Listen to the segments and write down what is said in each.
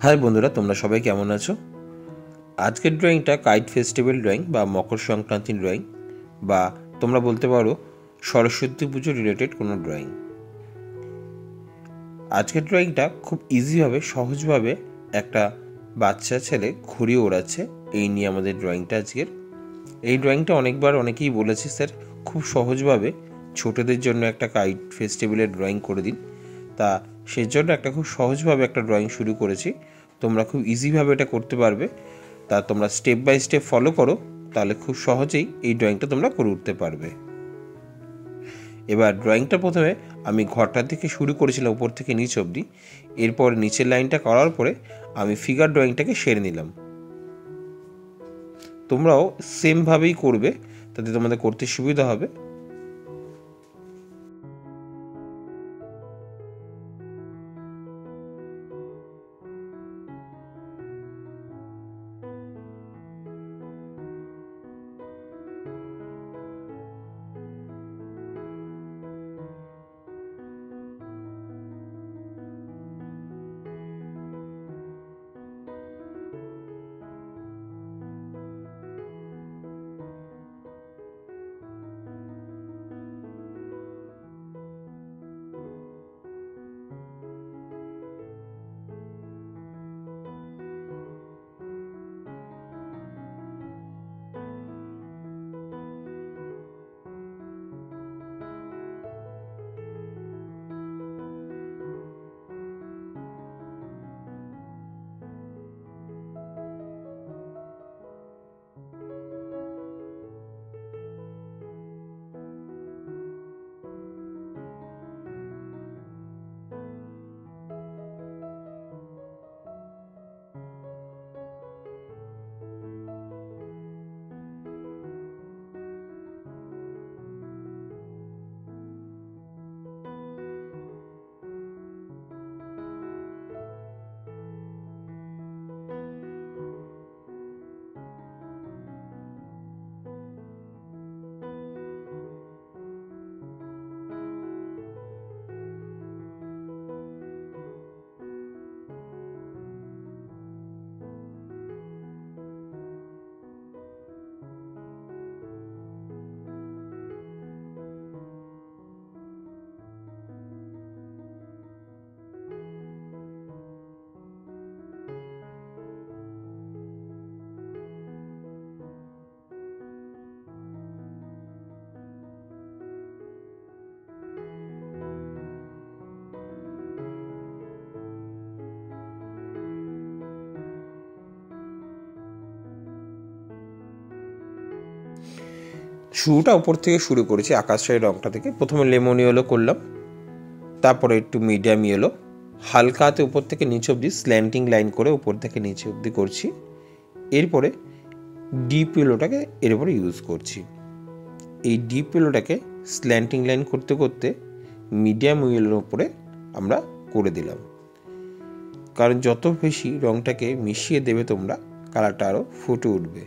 High বন্ধুরা, তোমরা সবাই কেমন আছো? আজকের ড্রয়িংটা কাইট ফেস্টিভ্যাল ড্রয়িং বা মকর সংক্রান্তির ড্রয়িং, বা তোমরা বলতে পারো সরস্বতী পুজো রিলেটেড কোনো ড্রয়িং। আজকের ড্রয়িংটা খুব ইজিভাবে, সহজভাবে একটা বাচ্চা ছেলে ঘুড়ি ওড়াচ্ছে, এই নিয়ে আমাদের ড্রয়িংটা আজকের। এই ড্রয়িংটা অনেকবার অনেকেই বলেছে, স্যার খুব সহজভাবে ছোটদের জন্য একটা কাইট ফেস্টিভ্যালের ড্রয়িং করে দিন। তা সেই জন্য একটা খুব সহজভাবে একটা ড্রয়িং শুরু করেছি। তোমরা খুব ইজিভাবে এটা করতে পারবে। তা তোমরা স্টেপ বাই স্টেপ ফলো করো, তাহলে খুব সহজেই এই ড্রয়িংটা তোমরা করে উঠতে পারবে। এবার ড্রয়িংটা প্রথমে আমি ঘরটা থেকে শুরু করেছিলাম, উপর থেকে নিচ অবধি। এরপর নিচের লাইনটা করার পরে আমি ফিগার ড্রয়িংটাকে সেরে নিলাম। তোমরাও সেমভাবেই করবে, তাতে তোমাদের করতে সুবিধা হবে। শুরুটা উপর থেকে শুরু করেছি, আকাশের রংটা থেকে। প্রথমে লেমন ইয়েলো করলাম, তারপরে একটু মিডিয়াম ইয়েলো, হালকা হাতে উপর থেকে নিচে অবধি স্ল্যান্টিং লাইন করে উপর থেকে নিচে অবধি করছি। এরপরে ডিপ ইয়েলোটাকে এর উপরে ইউজ করছি। এই ডিপ ইয়েলোটাকে স্ল্যান্টিং লাইন করতে করতে মিডিয়াম ইয়েলোর উপরে আমরা করে দিলাম, কারণ যত বেশি রংটাকে মিশিয়ে দেবে তোমরা, কালারটা আরও ফুটে উঠবে।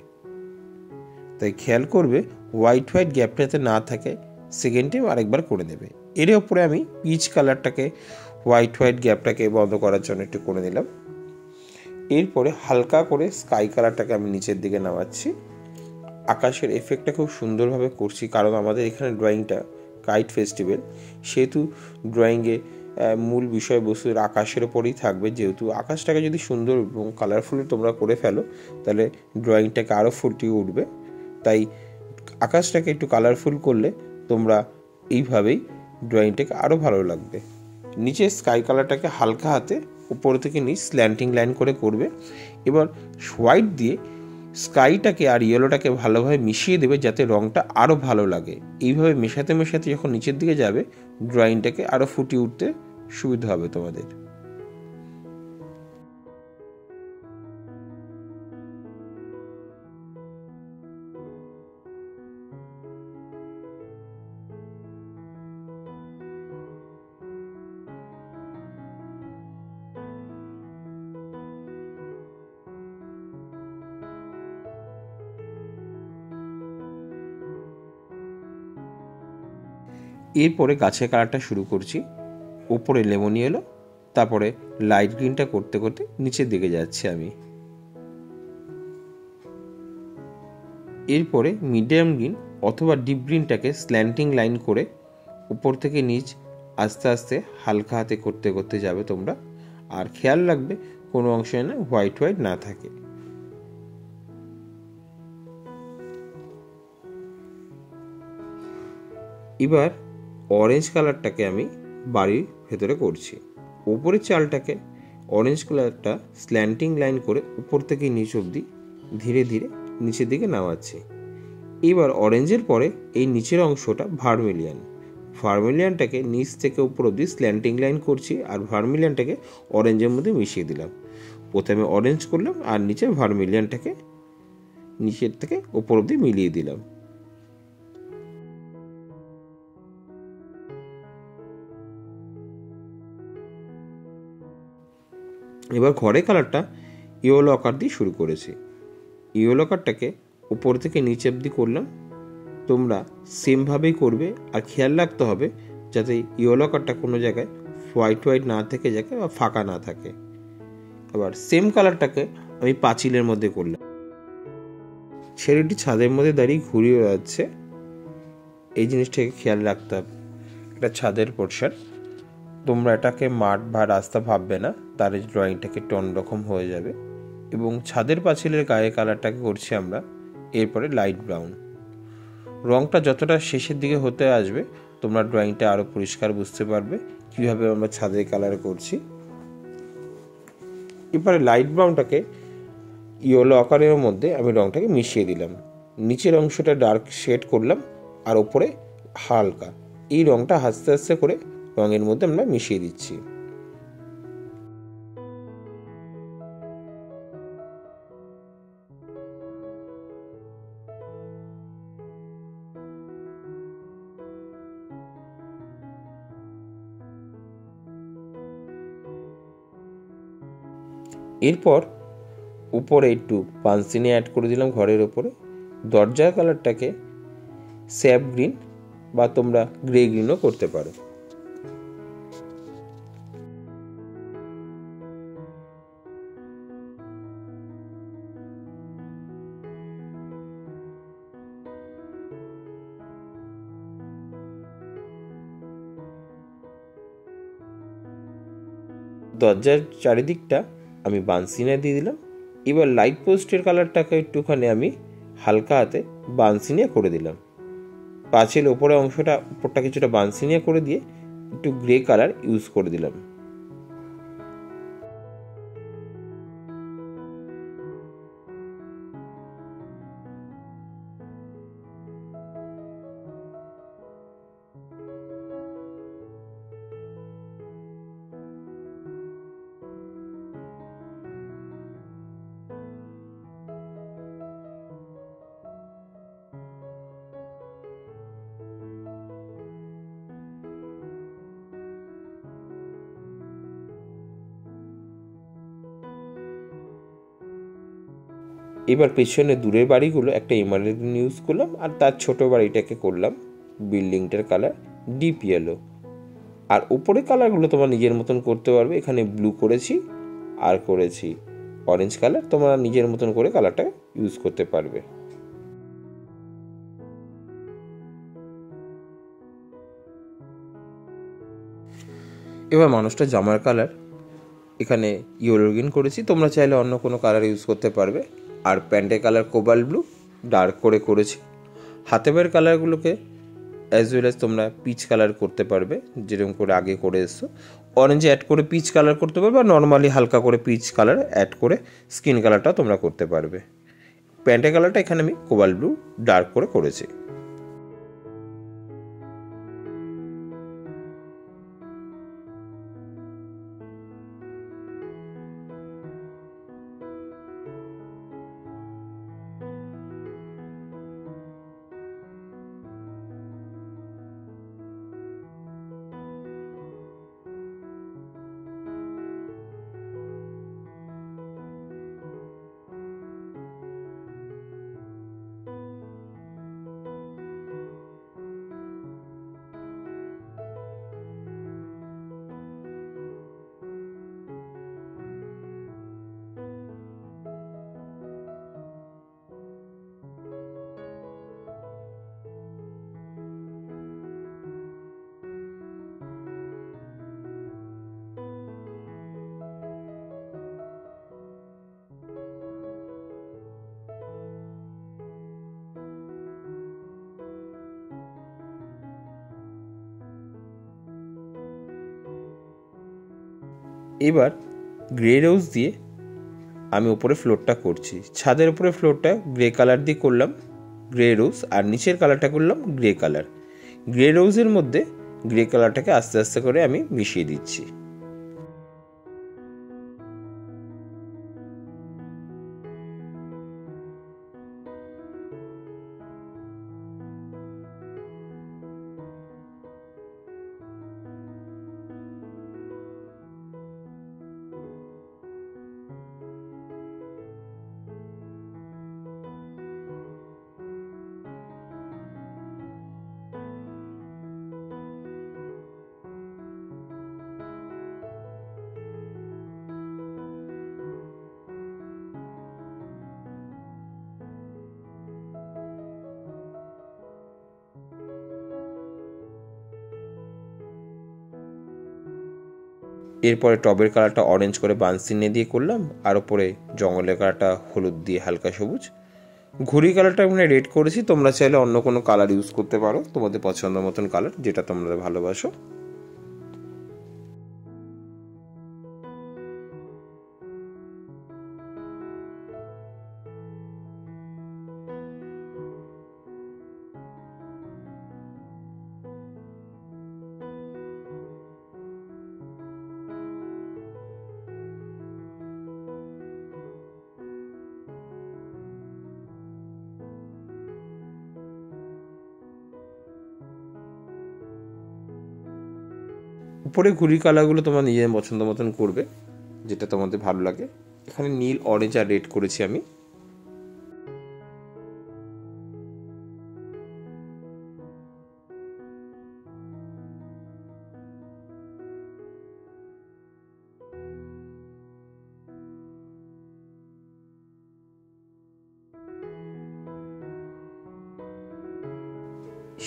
তাই খেয়াল করবে হোয়াইট হোয়াইট গ্যাপটা যাতে না থাকে, সেকেন্ড টাইম আরেকবার করে দেবে। এর উপরে আমি পিচ কালারটাকে, হোয়াইট হোয়াইট গ্যাপটাকে বন্ধ করার জন্য একটু করে দিলাম। এরপরে হালকা করে স্কাই কালারটাকে আমি নিচের দিকে নামাচ্ছি। আকাশের এফেক্টটা খুব সুন্দরভাবে করছি, কারণ আমাদের এখানে ড্রয়িংটা কাইট ফেস্টিভ্যাল, সেহেতু ড্রয়িংয়ে মূল বিষয়বস্তুর আকাশের ওপরেই থাকবে। যেহেতু আকাশটাকে যদি সুন্দর এবং কালারফুল তোমরা করে ফেলো, তাহলে ড্রয়িংটাকে আরও ফুটিয়ে উঠবে। তাই আকাশটাকে একটু কালারফুল করলে তোমরা এইভাবেই ড্রয়িংটাকে আরও ভালো লাগবে। নিচে স্কাই কালারটাকে হালকা হাতে উপর থেকে নিচ স্ল্যান্টিং লাইন করে করবে। এবার হোয়াইট দিয়ে স্কাইটাকে আর ইয়েলোটাকে ভালোভাবে মিশিয়ে দেবে, যাতে রঙটা আরও ভালো লাগে। এইভাবে মেশাতে মেশাতে যখন নিচের দিকে যাবে, ড্রয়িংটাকে আরও ফুটিয়ে উঠতে সুবিধা হবে তোমাদের। এরপরে গাছের কালারটা শুরু করছি। ওপরে লেমন ইয়েলো, তারপরে লাইট গ্রিনটা করতে করতে নিচের দিকে যাচ্ছি আমি। এরপরে মিডিয়াম গ্রিন অথবা ডিপ গ্রিনটাকে স্ল্যান্টিং লাইন করে উপর থেকে নিচ আস্তে আস্তে হালকা হাতে করতে করতে যাবে তোমরা। আর খেয়াল রাখবে কোনো অংশে যেন হোয়াইট হোয়াইট না থাকে। এবার অরেঞ্জ কালারটাকে আমি বাড়ির ভেতরে করছি। ওপরের চালটাকে অরেঞ্জ কালারটা স্ল্যান্টিং লাইন করে উপর থেকে নিচ অবধি ধীরে ধীরে নিচের দিকে নামাচ্ছি। এবার অরেঞ্জের পরে এই নিচের অংশটা ভার্মিলিয়ানটাকে নিচ থেকে উপর অবধি স্ল্যান্টিং লাইন করছি আর ভার্মিলিয়ানটাকে অরেঞ্জের মধ্যে মিশিয়ে দিলাম। প্রথমে অরেঞ্জ করলাম আর নিচে ভার্মিলিয়ানটাকে নিচের থেকে উপর অবধি মিলিয়ে দিলাম। এবার ঘরের কালারটা ইয়েলো আকার দিয়ে শুরু করেছি। ইয়েলো আকারটাকে উপর থেকে নিচে অবধি করলাম। তোমরা সেমভাবেই করবে আর খেয়াল রাখতে হবে যাতে ইয়েলো কালারটা কোনো জায়গায় হোয়াইট হোয়াইট না থেকে যায় বা ফাঁকা না থাকে। আবার সেম কালারটাকে আমি পাঁচিলের মধ্যে করলাম। ছেলেটি ছাদের মধ্যে দাঁড়িয়ে ঘুরিয়ে বেড়াচ্ছে, এই জিনিসটাকে খেয়াল রাখতে হবে। এটা ছাদের পোর্শন, তোমরা এটাকে মাঠ বা রাস্তা ভাববে না, তার ড্রয়িংটাকে একটু অন্যরকম হয়ে যাবে। এবং ছাদের পাঁচিলের গায়ে কালারটাকে করছি আমরা। এরপরে লাইট ব্রাউন রঙটা যতটা শেষের দিকে হতে আসবে তোমরা ড্রয়িংটা আরও পরিষ্কার বুঝতে পারবে কীভাবে আমরা ছাদের কালার করছি। এবারে লাইট ব্রাউনটাকে ইয়েলো আকারের মধ্যে আমি রঙটাকে মিশিয়ে দিলাম। নিচের অংশটা ডার্ক শেড করলাম আর ওপরে হালকা। এই রঙটা আস্তে আস্তে করে রঙের মধ্যে আমরা মিশিয়ে দিচ্ছি। এরপর উপরে একটু পানসিনি অ্যাড করে দিলাম ঘরের ওপরে। দরজার কালারটাকে স্যাপ গ্রিন বা তোমরা গ্রে গ্রিনও করতে পারো। দরজার চারিদিকটা আমি বানসিনা দিয়ে দিলাম। এবার লাইট পোস্টের কালারটাকে একটুখানি আমি হালকা হাতে বানসিনিয়া করে দিলাম। পাঁচিল ওপরে অংশটা উপরটা কিছুটা বানসিনিয়া করে দিয়ে একটু গ্রে কালার ইউজ করে দিলাম। এবার পেছনে দূরের বাড়িগুলো একটা এমারেল্ড গ্রিন ইউজ করলাম আর তার ছোট বাড়িটাকে করলাম বিল্ডিংটার কালার ডিপ ইয়েলো। আর উপরে কালারগুলো তোমরা নিজের মতন করতে পারবে। এখানে ব্লু করেছি আর করেছি অরেঞ্জ কালার, তোমরা নিজের মতন করে কালারটা ইউজ করতে পারবে। এবার মানুষটা জামার কালার এখানে ইয়েলো গ্রিন করেছি, তোমরা চাইলে অন্য কোনো কালার ইউজ করতে পারবে। আর প্যান্টের কালার কোবাল্ট ব্লু ডার্ক করে করেছি। হাতে পায়ের কালারগুলোকে অ্যাজ ওয়েল অ্যাজ তোমরা পিচ কালার করতে পারবে, যেরকম করে আগে করে এসছো। অরেঞ্জে অ্যাড করে পিচ কালার করতে পারবে আর নর্মালি হালকা করে পিচ কালার অ্যাড করে স্কিন কালারটাও তোমরা করতে পারবে। প্যান্টের কালারটা এখানে আমি কোবাল্ট ব্লু ডার্ক করে করেছি। এবার গ্রে রোজ দিয়ে আমি উপরে ফ্লোরটা করছি। ছাদের উপরে ফ্লোরটা গ্রে কালার দিয়ে করলাম, গ্রে রোজ, আর নিচের কালারটা করলাম গ্রে কালার। গ্রে রোজের মধ্যে গ্রে কালারটাকে আস্তে আস্তে করে আমি মিশিয়ে দিচ্ছি। এরপরে টবের কালারটা অরেঞ্জ করে বানসিনে দিয়ে করলাম, আর ওপরে জঙ্গলের কালারটা হলুদ দিয়ে হালকা সবুজ। ঘুড়ি কালারটা আমি রেড করেছি, তোমরা চাইলে অন্য কোনো কালার ইউজ করতে পারো, তোমাদের পছন্দ মতন কালার যেটা তোমরা ভালোবাসো। উপরে ঘুড়ি কালারগুলো তোমার নিজের পছন্দ মতন করবে, যেটা তোমাদের ভালো লাগে। এখানে নীল, অরেঞ্জ আর রেড করেছি আমি।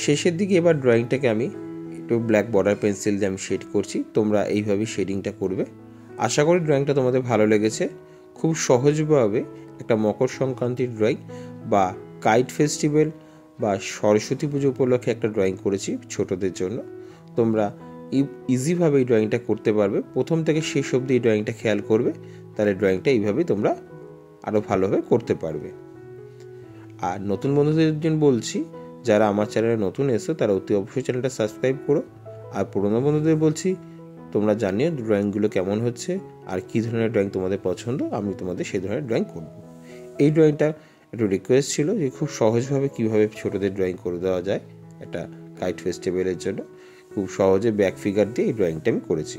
শেষের দিকে এবার ড্রয়িংটাকে আমি একটু ব্ল্যাক বর্ডার পেন্সিল দিয়ে আমি শেড করছি। তোমরা এইভাবেই শেডিংটা করবে। আশা করি ড্রয়িংটা তোমাদের ভালো লেগেছে। খুব সহজভাবে একটা মকর সংক্রান্তির ড্রয়িং বা কাইট ফেস্টিভ্যাল বা সরস্বতী পুজো উপলক্ষে একটা ড্রয়িং করেছি ছোটদের জন্য। তোমরা ইজিভাবে এই ড্রয়িংটা করতে পারবে। প্রথম থেকে শেষ অবধি এই ড্রয়িংটা খেয়াল করবে, তাহলে ড্রয়িংটা এইভাবেই তোমরা আরও ভালোভাবে করতে পারবে। আর নতুন বন্ধুদের জন্য বলছি, যারা আমার চ্যানেলে নতুন এসো তারা অতি অবশ্যই চ্যানেলটা সাবস্ক্রাইব করো। আর পুরোনো বন্ধুদের বলছি, তোমরা জানিও ড্রয়িংগুলো কেমন হচ্ছে আর কী ধরনের ড্রয়িং তোমাদের পছন্দ, আমি তোমাদের সেই ধরনের ড্রয়িং করব। এই ড্রয়িংটা একটু রিকোয়েস্ট ছিল যে খুব সহজভাবে কীভাবে ছোটোদের ড্রয়িং করে দেওয়া যায় একটা কাইট ফেস্টিভ্যালের জন্য। খুব সহজে ব্যাক ফিগার দিয়ে এই ড্রয়িংটা আমি করেছি।